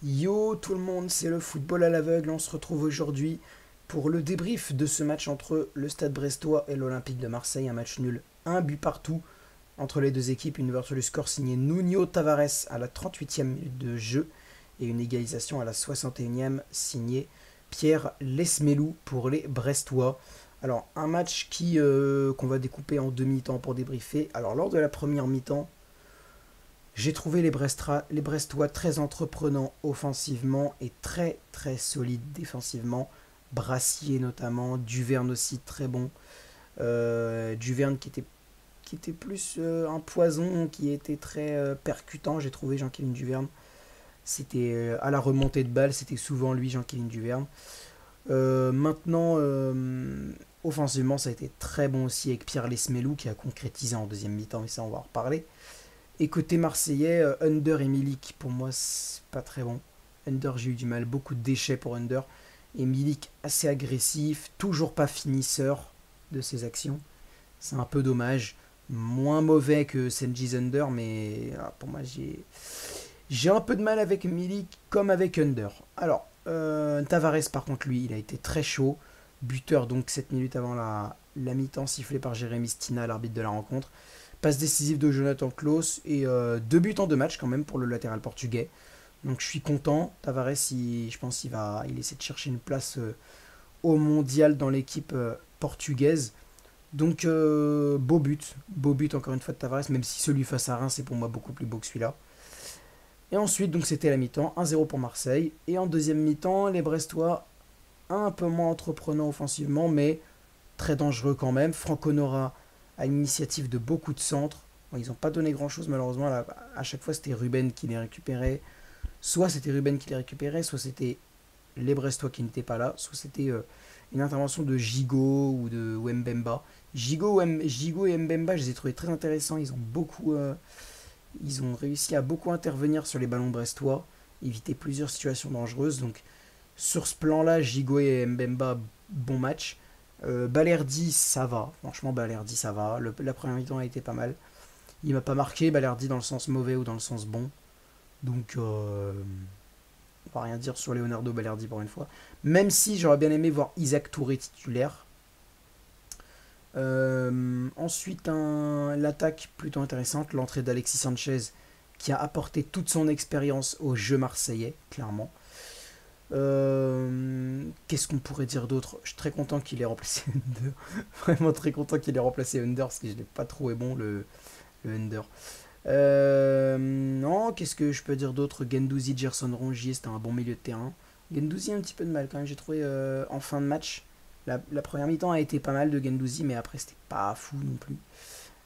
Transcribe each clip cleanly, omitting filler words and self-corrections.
Yo tout le monde, c'est le football à l'aveugle. On se retrouve aujourd'hui pour le débrief de ce match entre le Stade Brestois et l'Olympique de Marseille. Un match nul, un but partout entre les deux équipes. Une ouverture du score signée Nuno Tavares à la 38e minute de jeu et une égalisation à la 61e signée Pierre Lesmelou pour les Brestois. Alors un match qu'on va découper en deux mi-temps pour débriefer. Alors lors de la première mi-temps, j'ai trouvé les Brestois très entreprenants offensivement et très très solides défensivement. Brassier notamment, Duverne aussi très bon. Duverne qui était plus un poison, qui était très percutant, j'ai trouvé Jean-Kévin Duverne. C'était à la remontée de balle, c'était souvent lui, Jean-Kévin Duverne. Maintenant, offensivement, ça a été très bon aussi avec Pierre Lesmelou qui a concrétisé en deuxième mi-temps, mais ça on va en reparler. Et côté marseillais, Under et Milik, pour moi, c'est pas très bon. Under, j'ai eu du mal, beaucoup de déchets pour Under. Et Milik, assez agressif, toujours pas finisseur de ses actions. C'est un peu dommage. Moins mauvais que Senji Under, mais pour moi, j'ai un peu de mal avec Milik comme avec Under. Alors, Tavares, par contre, lui, il a été très chaud. Buteur, donc 7 minutes avant la mi-temps, sifflé par Jérémy Stina, l'arbitre de la rencontre. Passe décisive de Jonathan Klaus et deux buts en deux matchs quand même pour le latéral portugais. Donc je suis content. Tavares, je pense qu'il essaie de chercher une place au mondial dans l'équipe portugaise. Donc beau but encore une fois de Tavares, même si celui face à Reims c'est pour moi beaucoup plus beau que celui-là. Et ensuite donc c'était la mi-temps, 1-0 pour Marseille. Et en deuxième mi-temps, les Brestois un peu moins entreprenants offensivement, mais très dangereux quand même. Franck Honora à l'initiative de beaucoup de centres. Bon, ils n'ont pas donné grand-chose malheureusement. Là, à chaque fois, c'était Ruben qui les récupérait. Soit c'était Ruben qui les récupérait, soit c'était les Brestois qui n'étaient pas là, soit c'était une intervention de Gigot ou de Mbemba. Gigot et Mbemba, je les ai trouvés très intéressants. Ils ont réussi à beaucoup intervenir sur les ballons brestois, éviter plusieurs situations dangereuses. Donc sur ce plan-là, Gigot et Mbemba, bon match. Balerdi, ça va. Franchement, Balerdi, ça va. La première mi-temps a été pas mal. Il m'a pas marqué, Balerdi, dans le sens mauvais ou dans le sens bon. Donc, on va rien dire sur Leonardo Balerdi pour une fois. Même si j'aurais bien aimé voir Isaac Touré titulaire. Ensuite, l'attaque plutôt intéressante. L'entrée d'Alexis Sanchez qui a apporté toute son expérience au jeu marseillais, clairement. Qu'est-ce qu'on pourrait dire d'autre? Je suis très content qu'il ait remplacé Under. Vraiment très content qu'il ait remplacé Under parce que je l'ai pas trouvé bon le Under. Non, qu'est-ce que je peux dire d'autre? Gendouzi, Gerson Rongier, c'était un bon milieu de terrain. Gendouzi a un petit peu de mal quand même, j'ai trouvé en fin de match. La première mi-temps a été pas mal de Gendouzi, mais après c'était pas fou non plus.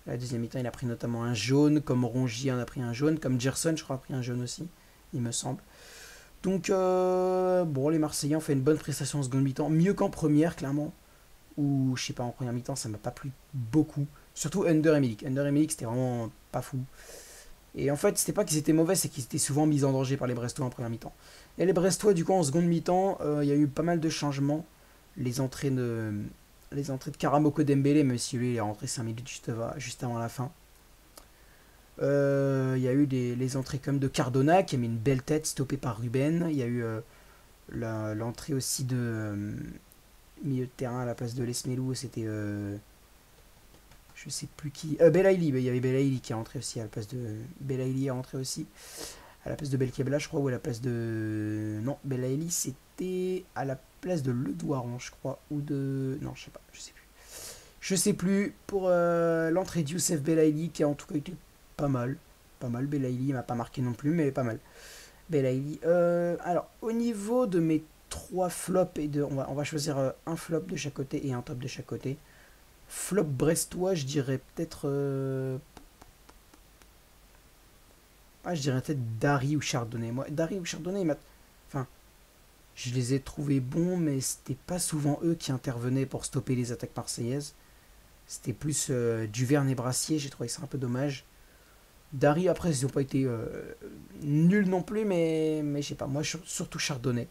La deuxième mi-temps, il a pris notamment un jaune, comme Rongier en a pris un jaune, comme Gerson, je crois, a pris un jaune aussi, il me semble. Donc, bon, les Marseillais ont fait une bonne prestation en seconde mi-temps, mieux qu'en première, clairement. Ou, je sais pas, en première mi-temps, ça m'a pas plu beaucoup. Surtout Under et Milik. Under et Milik, c'était vraiment pas fou. Et en fait, c'était pas qu'ils étaient mauvais, c'est qu'ils étaient souvent mis en danger par les Brestois en première mi-temps. Et les Brestois, du coup, en seconde mi-temps, il y a eu pas mal de changements. Les entrées de, les entrées de Karamoko Dembélé, même si lui, il est rentré 5 minutes juste avant la fin. Il y a eu les entrées comme de Cardona, qui a mis une belle tête, stoppée par Ruben. Il y a eu l'entrée aussi de milieu de terrain à la place de Lesmelou, c'était je sais plus qui. Belaïli, il y avait Belaïli qui est rentré aussi à la place de. Belaïli est rentré aussi à la place de Belkebla, je crois, ou à la place de. Non, Belaïli c'était à la place de Ledouaron, je crois, ou de. Non, je sais pas, je sais plus. Je sais plus pour l'entrée de Youssef Belaïli qui a en tout cas été pas mal. Pas mal, Belaïli, il m'a pas marqué non plus, mais pas mal. Belaïli. Alors, au niveau de mes trois flops, on va choisir un flop de chaque côté et un top de chaque côté. Flop brestois, je dirais peut-être. Je dirais peut-être Dari ou Chardonnay. Moi, Dari ou Chardonnay, enfin, je les ai trouvés bons, mais c'était pas souvent eux qui intervenaient pour stopper les attaques marseillaises. C'était plus Duverne et Brassier, j'ai trouvé ça un peu dommage. Dari, après, ils n'ont pas été nuls non plus, mais je sais pas, moi, surtout Chardonnay.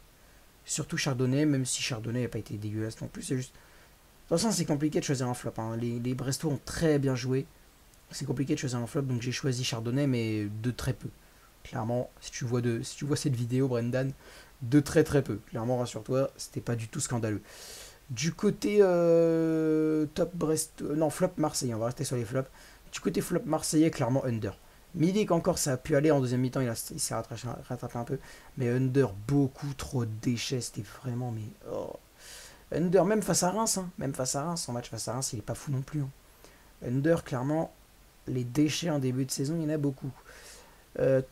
Surtout Chardonnay, même si Chardonnay n'a pas été dégueulasse non plus, c'est juste. De toute façon, c'est compliqué de choisir un flop. Hein. Les Brestois ont très bien joué. C'est compliqué de choisir un flop, donc j'ai choisi Chardonnay, mais de très peu. Clairement, si tu vois cette vidéo, Brendan, de très très peu. Clairement, rassure-toi, c'était pas du tout scandaleux. Du côté top Brest, non, flop Marseillais, on va rester sur les flops. Du côté flop Marseillais, clairement under. Milik encore, ça a pu aller en deuxième mi-temps, il s'est rattrapé un peu. Mais under, beaucoup trop de déchets, c'était vraiment. Mais, oh. Under, même face à Reims, hein, même face à Reims, son match face à Reims, il est pas fou non plus. Hein. Under, clairement, les déchets en début de saison, il y en a beaucoup.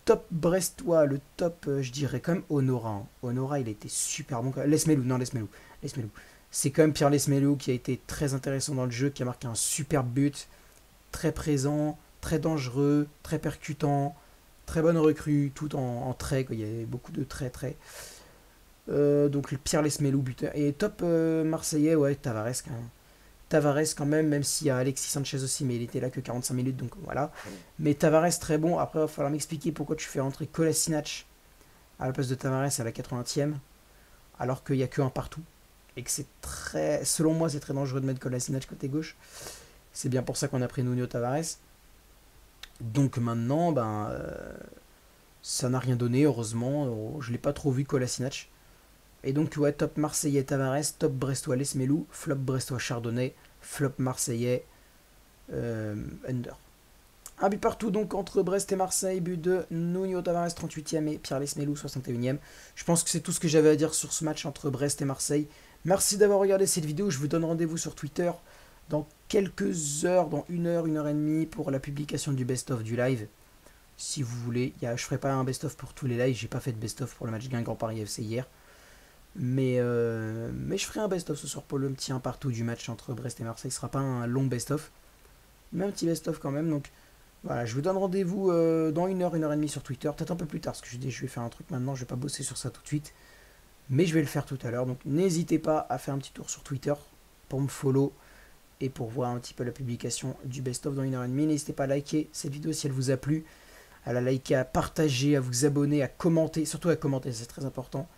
Top brestois, le top, je dirais quand même Honora. Hein. Honora, il était super bon. Lesmelou, non, Lesmelou. C'est quand même Pierre Lesmelou qui a été très intéressant dans le jeu, qui a marqué un superbe but, très présent, très dangereux, très percutant, très bonne recrue, tout en trait, quoi. Il y avait beaucoup de traits. Donc Pierre Lesmelou, buteur. Et top marseillais, ouais, Tavares quand même. Tavares quand même, même s'il y a Alexis Sanchez aussi, mais il était là que 45 minutes, donc voilà. Mais Tavares très bon. Après, il va falloir m'expliquer pourquoi tu fais rentrer Kolasinac à la place de Tavares à la 80e, alors qu'il n'y a que un partout. Et que c'est très. Selon moi, c'est très dangereux de mettre Kolasinac côté gauche. C'est bien pour ça qu'on a pris Nuno Tavares. Donc maintenant, ça n'a rien donné, heureusement. Je ne l'ai pas trop vu Kolasinac. Et donc, ouais, top Marseillais Tavares, top Brestois Lesmelou, flop Brestois Chardonnay, flop Marseillais under. Un but partout donc entre Brest et Marseille, but de Nuno Tavares 38e et Pierre Lesmelou 61e. Je pense que c'est tout ce que j'avais à dire sur ce match entre Brest et Marseille. Merci d'avoir regardé cette vidéo, je vous donne rendez-vous sur Twitter dans quelques heures, dans 1 heure et demie pour la publication du best-of du live. Si vous voulez, je ne ferai pas un best-of pour tous les lives, j'ai pas fait de best-of pour le match Guingamp-Paris FC hier. Mais je ferai un best-of ce soir pour le petit 1 partout du match entre Brest et Marseille. Ce sera pas un long best-of, mais un petit best-of quand même. Donc voilà, je vous donne rendez-vous dans 1 heure et demie sur Twitter. Peut-être un peu plus tard, parce que je vais faire un truc maintenant. Je vais pas bosser sur ça tout de suite, mais je vais le faire tout à l'heure. Donc n'hésitez pas à faire un petit tour sur Twitter pour me follow et pour voir un petit peu la publication du best-of dans 1 heure et demie. N'hésitez pas à liker cette vidéo si elle vous a plu, à la liker, à partager, à vous abonner, à commenter. Surtout à commenter, c'est très important.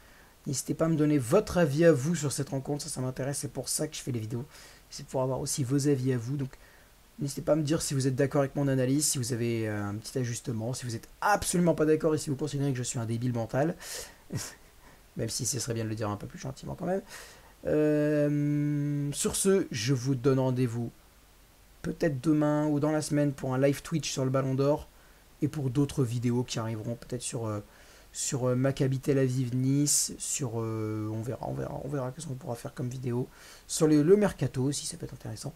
N'hésitez pas à me donner votre avis à vous sur cette rencontre, ça m'intéresse, c'est pour ça que je fais les vidéos. C'est pour avoir aussi vos avis à vous, donc n'hésitez pas à me dire si vous êtes d'accord avec mon analyse, si vous avez un petit ajustement, si vous êtes absolument pas d'accord et si vous considérez que je suis un débile mental. Même si ce serait bien de le dire un peu plus gentiment quand même. Sur ce, je vous donne rendez-vous peut-être demain ou dans la semaine pour un live Twitch sur le Ballon d'Or et pour d'autres vidéos qui arriveront peut-être sur Maccabi Tel Aviv Nice, on verra qu'est-ce qu'on pourra faire comme vidéo, sur le Mercato aussi, ça peut être intéressant.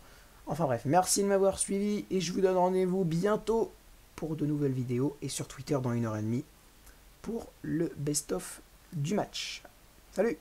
Enfin bref, merci de m'avoir suivi et je vous donne rendez-vous bientôt pour de nouvelles vidéos et sur Twitter dans 1 heure et demie pour le best-of du match. Salut!